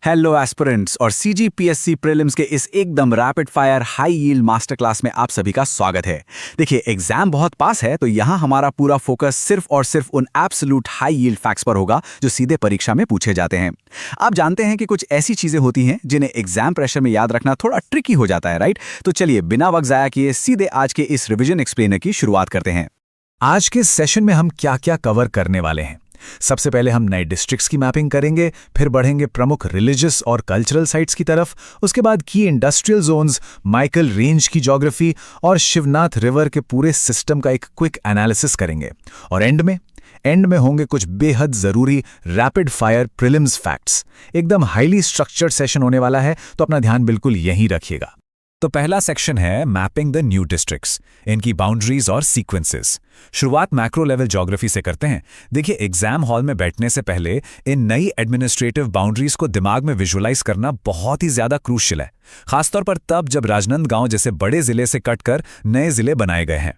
Hello aspirants और CGPSC prelims के इस एकदम rapid fire high yield master class में आप सभी का स्वागत है। देखिए, एग्जाम बहुत पास है तो यहाँ हमारा पूरा फोकस सिर्फ और सिर्फ उन एब्सोल्यूट हाई यील्ड फैक्ट्स पर होगा जो सीधे परीक्षा में पूछे जाते हैं। आप जानते हैं कि कुछ ऐसी चीजें होती हैं जिन्हें एग्जाम प्रेशर में याद रखना थोड़ा ट्रिकी हो जाता है, राइट? तो चलिए बिना वक्त जाया किए सीधे आज के इस रिविजन एक्सप्लेनर की शुरुआत करते हैं। आज के सेशन में हम क्या क्या कवर करने वाले हैं। सबसे पहले हम नए डिस्ट्रिक्ट्स की मैपिंग करेंगे, फिर बढ़ेंगे प्रमुख रिलीजियस और कल्चरल साइट्स की तरफ, उसके बाद की इंडस्ट्रियल जोन्स, माइकल रेंज की ज्योग्राफी और शिवनाथ रिवर के पूरे सिस्टम का एक क्विक एनालिसिस करेंगे। और एंड में होंगे कुछ बेहद जरूरी रैपिड फायर प्रीलिम्स फैक्ट्स। एकदम हाईली स्ट्रक्चर्ड सेशन होने वाला है, तो अपना ध्यान बिल्कुल यहीं रखिएगा। तो पहला सेक्शन है मैपिंग द न्यू डिस्ट्रिक्ट्स, इनकी बाउंड्रीज और सीक्वेंसेस। शुरुआत मैक्रो लेवल ज्योग्राफी से करते हैं। देखिए, एग्जाम हॉल में बैठने से पहले इन नई एडमिनिस्ट्रेटिव बाउंड्रीज को दिमाग में विजुअलाइज करना बहुत ही ज्यादा क्रूशियल है, खासतौर पर तब जब राजनांदगांव जैसे बड़े जिले से कटकर नए जिले बनाए गए हैं।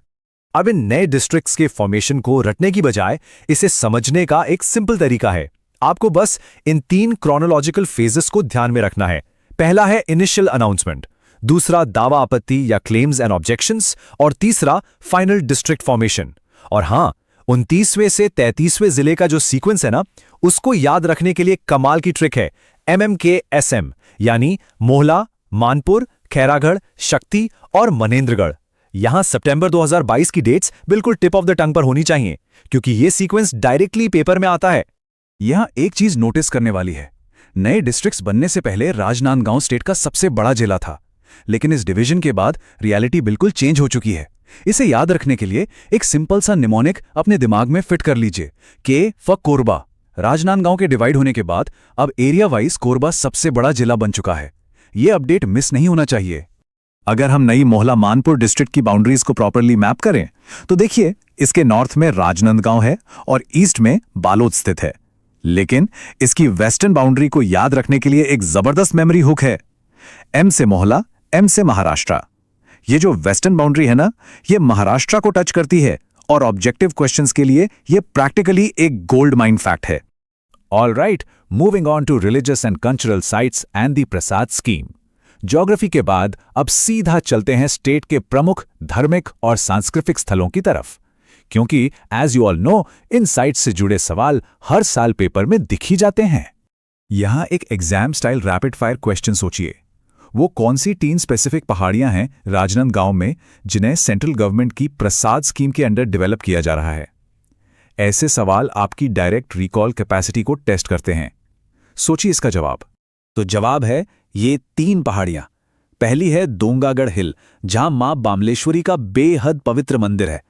अब इन नए डिस्ट्रिक्ट्स के फॉर्मेशन को रटने की बजाय इसे समझने का एक सिंपल तरीका है। आपको बस इन 3 क्रोनोलॉजिकल फेजेस को ध्यान में रखना है। पहला है इनिशियल अनाउंसमेंट, दूसरा दावा आपत्ति या क्लेम्स एंड ऑब्जेक्शंस, और तीसरा फाइनल डिस्ट्रिक्ट फॉर्मेशन। और हां, 29वें से 33वें जिले का जो सीक्वेंस है ना, उसको याद रखने के लिए कमाल की ट्रिक है MMKSM, यानी मोहला, मानपुर, खैरागढ़, शक्ति और मनेंद्रगढ़। यहां सितंबर 2022 की डेट्स बिल्कुल टिप ऑफ द टंग पर होनी चाहिए, क्योंकि यह सीक्वेंस डायरेक्टली पेपर में आता है। यहां एक चीज नोटिस करने वाली है, नए डिस्ट्रिक्ट्स बनने से पहले राजनांदगांव स्टेट का सबसे बड़ा जिला था, लेकिन इस डिवीजन के बाद रियलिटी बिल्कुल चेंज हो चुकी है। इसे याद रखने के लिए एक सिंपल सा निमोनिक अपने दिमाग में फिट कर लीजिए, के फॉर कोरबा। राजनांदगांव के डिवाइड होने के बाद अब एरिया वाइज कोरबा सबसे बड़ा जिला बन चुका है। यह अपडेट मिस नहीं होना चाहिए। अगर हम नई मोहला मानपुर डिस्ट्रिक्ट की बाउंड्रीज को प्रॉपरली मैप करें तो देखिए, इसके नॉर्थ में राजनांदगांव है और ईस्ट में बालोद स्थित है। लेकिन इसकी वेस्टर्न बाउंड्री को याद रखने के लिए एक जबरदस्त मेमोरी हुक है। एम से मोहला, एम से महाराष्ट्र। ये जो वेस्टर्न बाउंड्री है ना, ये महाराष्ट्र को टच करती है और ऑब्जेक्टिव क्वेश्चंस के लिए ये प्रैक्टिकली एक गोल्ड माइन फैक्ट है। All right, moving on to religious and cultural sites and the PRASAD scheme. Geography के बाद अब सीधा चलते हैं स्टेट के प्रमुख धार्मिक और सांस्कृतिक स्थलों की तरफ, क्योंकि एज यू ऑल नो, इन साइट्स से जुड़े सवाल हर साल पेपर में दिख ही जाते हैं। यहां एक exam style rapid fire question सोचिए। वो कौन सी 3 स्पेसिफिक पहाड़ियां हैं राजनांदगांव में जिन्हें सेंट्रल गवर्नमेंट की प्रसाद स्कीम के अंडर डेवलप किया जा रहा है? ऐसे सवाल आपकी डायरेक्ट रिकॉल कैपेसिटी को टेस्ट करते हैं। सोचिए इसका जवाब। तो जवाब है ये 3 पहाड़ियां। पहली है दोंगागढ़ हिल, जहां मां बामलेश्वरी का बेहद पवित्र मंदिर है।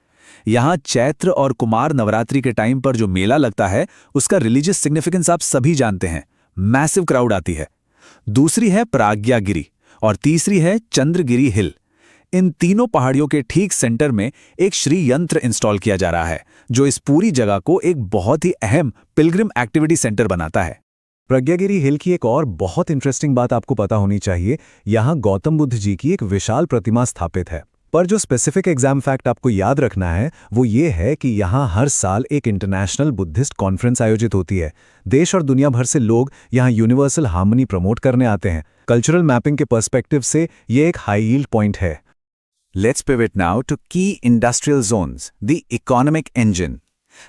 यहां चैत्र और कुमार नवरात्रि के टाइम पर जो मेला लगता है, उसका रिलीजियस सिग्निफिकेंस आप सभी जानते हैं। मैसिव क्राउड आती है। दूसरी है प्राज्ञागिरी और तीसरी है चंद्रगिरी हिल। इन तीनों पहाड़ियों के ठीक सेंटर में एक श्री यंत्र इंस्टॉल किया जा रहा है, जो इस पूरी जगह को एक बहुत ही अहम पिलग्रिम एक्टिविटी सेंटर बनाता है। प्रज्ञागिरी हिल की एक और बहुत इंटरेस्टिंग बात आपको पता होनी चाहिए। यहां गौतम बुद्ध जी की एक विशाल प्रतिमा स्थापित है। पर जो स्पेसिफिक एग्जाम फैक्ट आपको याद रखना है वो ये है कि यहाँ हर साल एक इंटरनेशनल बुद्धिस्ट कॉन्फ्रेंस आयोजित होती है। देश और दुनिया भर से लोग यहाँ यूनिवर्सल हार्मनी प्रमोट करने आते हैं। कल्चरल मैपिंग के पर्सपेक्टिव से ये एक हाई यील्ड पॉइंट है। Let's pivot now to key industrial zones, the economic engine.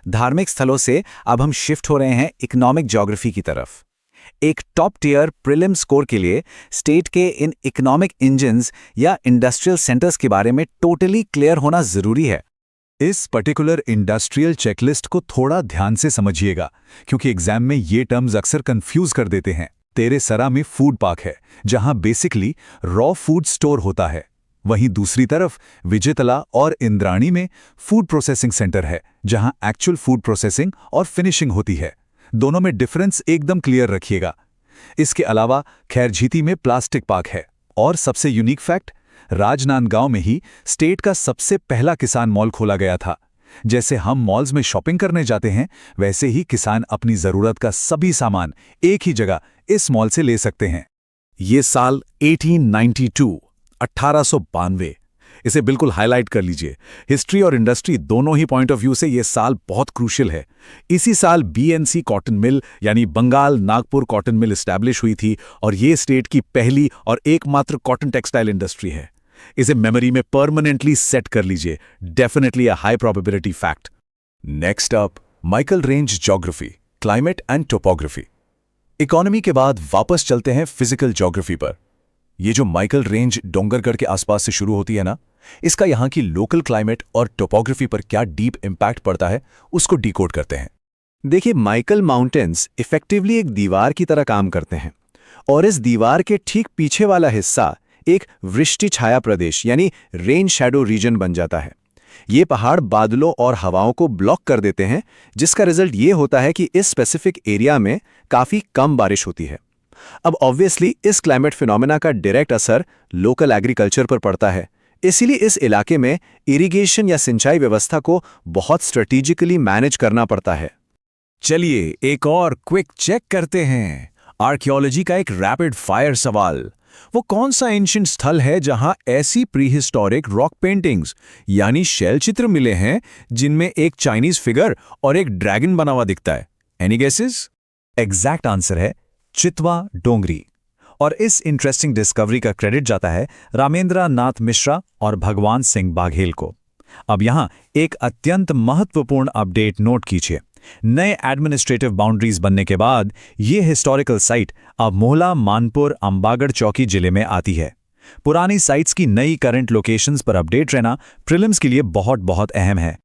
धार्मिक स्थलों से अब हम शिफ्ट हो रहे हैं इकोनॉमिक ज्योग्राफी की तरफ। एक टॉप टियर प्रीलिम स्कोर के लिए स्टेट के इन इकोनॉमिक इंजन्स या इंडस्ट्रियल सेंटर्स के बारे में टोटली क्लियर होना जरूरी है। इस पर्टिकुलर इंडस्ट्रियल चेकलिस्ट को थोड़ा ध्यान से समझिएगा, क्योंकि एग्जाम में ये टर्म्स अक्सर कंफ्यूज कर देते हैं। तेरेसरा में फूड पार्क है, जहां बेसिकली रॉ फूड स्टोर होता है। वहीं दूसरी तरफ विजेतला और इंद्राणी में फूड प्रोसेसिंग सेंटर है, जहां एक्चुअल फूड प्रोसेसिंग और फिनिशिंग होती है। दोनों में डिफरेंस एकदम क्लियर रखिएगा। इसके अलावा खैरझीती में प्लास्टिक पार्क है। और सबसे यूनिक फैक्ट, राजनांदगांव में ही स्टेट का सबसे पहला किसान मॉल खोला गया था। जैसे हम मॉल्स में शॉपिंग करने जाते हैं, वैसे ही किसान अपनी जरूरत का सभी सामान एक ही जगह इस मॉल से ले सकते हैं। ये साल 1892, 1892। इसे बिल्कुल हाईलाइट कर लीजिए। हिस्ट्री और इंडस्ट्री दोनों ही पॉइंट ऑफ व्यू से ये साल बहुत क्रूशियल है। इसी साल बीएनसी कॉटन मिल यानी Bengal Nagpur cotton mill establish हुई थी और ये स्टेट की पहली और एकमात्र कॉटन टेक्सटाइल इंडस्ट्री है। इसे मेमोरी में परमानेंटली सेट कर लीजिए। Definitely a high probability fact. Next up, Michael range geography, climate and topography. Economy के बाद वापस चलते हैं फिजिकल ज्योग्राफी पर। ये जो माइकल रेंज डोंगरगढ़ के आसपास से शुरू होती है ना, इसका यहाँ की लोकल क्लाइमेट और टोपोग्राफी पर क्या डीप इम्पैक्ट पड़ता है, उसको डिकोड करते हैं। देखिए, माइकल माउंटेन्स इफेक्टिवली एक दीवार की तरह काम करते हैं और इस दीवार के ठीक पीछे वाला हिस्सा एक वृष्टि छाया प्रदेश यानी रेन शैडो रीजन बन जाता है। ये पहाड़ बादलों और हवाओं को ब्लॉक कर देते हैं, जिसका रिजल्ट ये होता है कि इस स्पेसिफिक एरिया में काफी कम बारिश होती है। अब ऑब्वियसली इस क्लाइमेट फिनोमेना का डायरेक्ट असर लोकल एग्रीकल्चर पर पड़ता है। इसीलिए इस इलाके में इरिगेशन या सिंचाई व्यवस्था को बहुत स्ट्रेटेजिकली मैनेज करना पड़ता है। चलिए एक और क्विक चेक करते हैं। आर्कियोलॉजी का एक रैपिड फायर सवाल। वो कौन सा एंशिएंट स्थल है जहां ऐसी प्रीहिस्टोरिक रॉक पेंटिंग्स यानी शैल चित्र मिले हैं जिनमें एक चाइनीज फिगर और एक ड्रैगन बना हुआ दिखता है? Any guesses? एग्जैक्ट आंसर है चितवा डोंगरी। और इस इंटरेस्टिंग डिस्कवरी का क्रेडिट जाता है रामेंद्र नाथ मिश्रा और भगवान सिंह बाघेल को। अब यहां एक अत्यंत महत्वपूर्ण अपडेट नोट कीजिए। नए एडमिनिस्ट्रेटिव बाउंड्रीज बनने के बाद ये हिस्टोरिकल साइट अब मोहला, मानपुर, अंबागढ़ चौकी जिले में आती है। पुरानी साइट्स की नई करंट लोकेशंस पर अपडेट रहना प्रीलिम्स के लिए बहुत बहुत अहम है।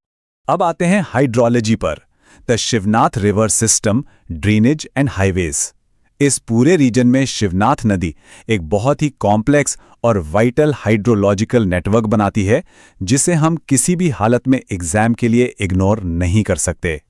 अब आते हैं हाइड्रोलॉजी पर। The Shivnath river system, drainage and highways. इस पूरे रीजन में शिवनाथ नदी एक बहुत ही कॉम्प्लेक्स और वाइटल हाइड्रोलॉजिकल नेटवर्क बनाती है, जिसे हम किसी भी हालत में एग्जाम के लिए इग्नोर नहीं कर सकते।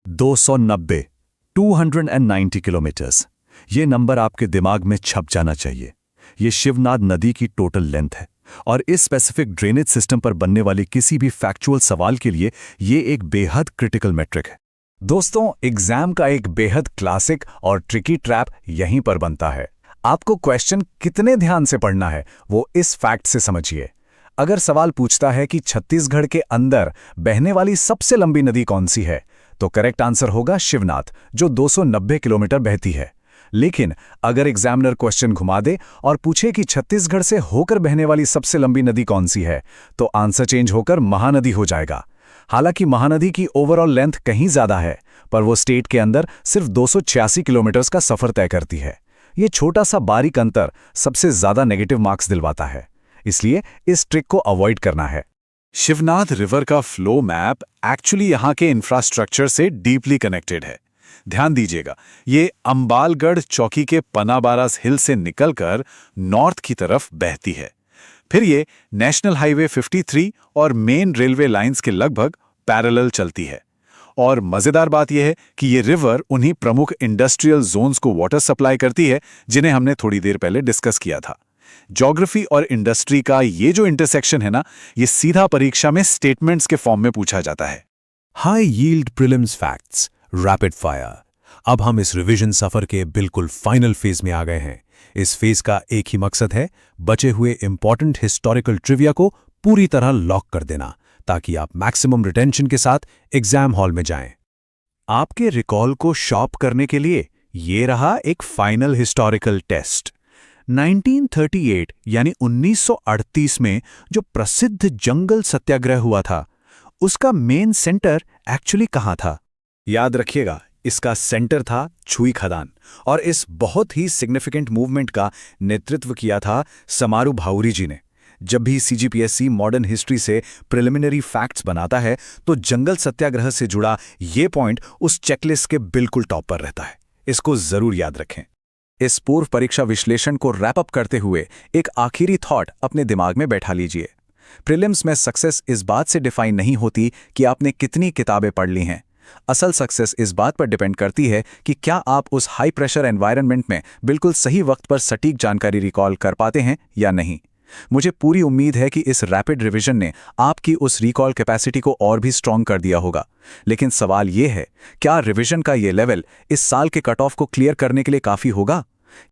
290 किलोमीटर्स, ये नंबर आपके दिमाग में छप जाना चाहिए। ये शिवनाथ नदी की टोटल लेंथ है और इस स्पेसिफिक ड्रेनेज सिस्टम पर बनने वाले किसी भी फैक्चुअल सवाल के लिए ये एक बेहद क्रिटिकल मैट्रिक है। दोस्तों, एग्जाम का एक बेहद क्लासिक और ट्रिकी ट्रैप यहीं पर बनता है। आपको क्वेश्चन कितने ध्यान से पढ़ना है वो इस फैक्ट से समझिए। अगर सवाल पूछता है कि छत्तीसगढ़ के अंदर बहने वाली सबसे लंबी नदी कौन सी है, तो करेक्ट आंसर होगा शिवनाथ, जो 290 किलोमीटर बहती है। लेकिन अगर एग्जामिनर क्वेश्चन घुमा दे और पूछे कि छत्तीसगढ़ से होकर बहने वाली सबसे लंबी नदी कौन सी है, तो आंसर चेंज होकर महानदी हो जाएगा। हालांकि महानदी की ओवरऑल लेंथ कहीं ज्यादा है, पर वो स्टेट के अंदर सिर्फ 286 किलोमीटर का सफर तय करती है। ये छोटा सा बारीक अंतर सबसे ज्यादा नेगेटिव मार्क्स दिलवाता है, इसलिए इस ट्रिक को अवॉइड करना है। शिवनाथ रिवर का फ्लो मैप एक्चुअली यहाँ के इंफ्रास्ट्रक्चर से डीपली कनेक्टेड है। ध्यान दीजिएगा, ये अंबालगढ़ चौकी के पनाबारास हिल से निकलकर नॉर्थ की तरफ बहती है। फिर ये नेशनल हाईवे 53 और मेन रेलवे लाइंस के लगभग पैरेलल चलती है। और मजेदार बात यह है कि ये रिवर उन्हीं प्रमुख इंडस्ट्रियल जोन्स को वाटर सप्लाई करती है जिन्हें हमने थोड़ी देर पहले डिस्कस किया था। ज्योग्राफी और इंडस्ट्री का ये जो इंटरसेक्शन है ना, ये सीधा परीक्षा में स्टेटमेंट्स के फॉर्म में पूछा जाता है। High yield prelims facts, rapid fire. अब हम इस रिवीजन सफर के बिल्कुल फाइनल फेज में आ गए हैं। इस फेज का एक ही मकसद है, बचे हुए इंपॉर्टेंट हिस्टोरिकल ट्रिविया को पूरी तरह लॉक कर देना, ताकि आप मैक्सिमम रिटेंशन के साथ एग्जाम हॉल में जाएं। आपके रिकॉल को शॉर्प करने के लिए ये रहा एक फाइनल हिस्टोरिकल टेस्ट। 1938 यानी 1938 में जो प्रसिद्ध जंगल सत्याग्रह हुआ था, उसका मेन सेंटर एक्चुअली कहाँ था? याद रखिएगा, इसका सेंटर था छुई खदान, और इस बहुत ही सिग्निफिकेंट मूवमेंट का नेतृत्व किया था समारू भाऊरी जी ने। जब भी सीजीपीएससी मॉडर्न हिस्ट्री से प्रिलिमिनरी फैक्ट्स बनाता है, तो जंगल सत्याग्रह से जुड़ा ये पॉइंट उस चेकलिस्ट के बिल्कुल टॉप पर रहता है। इसको जरूर याद रखें। इस पूर्व परीक्षा विश्लेषण को रैप अप करते हुए एक आखिरी थॉट अपने दिमाग में बैठा लीजिए। प्रीलिम्स में सक्सेस इस बात से डिफाइन नहीं होती कि आपने कितनी किताबें पढ़ ली हैं। असल सक्सेस इस बात पर डिपेंड करती है कि क्या आप उस हाई प्रेशर एनवायरनमेंट में बिल्कुल सही वक्त पर सटीक जानकारी रिकॉल कर पाते हैं या नहीं। मुझे पूरी उम्मीद है कि इस रैपिड रिवीजन ने आपकी उस रिकॉल कैपेसिटी को और भी स्ट्रॉन्ग कर दिया होगा। लेकिन सवाल ये है, क्या रिवीजन का ये लेवल इस साल के कट ऑफ को क्लियर करने के लिए काफ़ी होगा?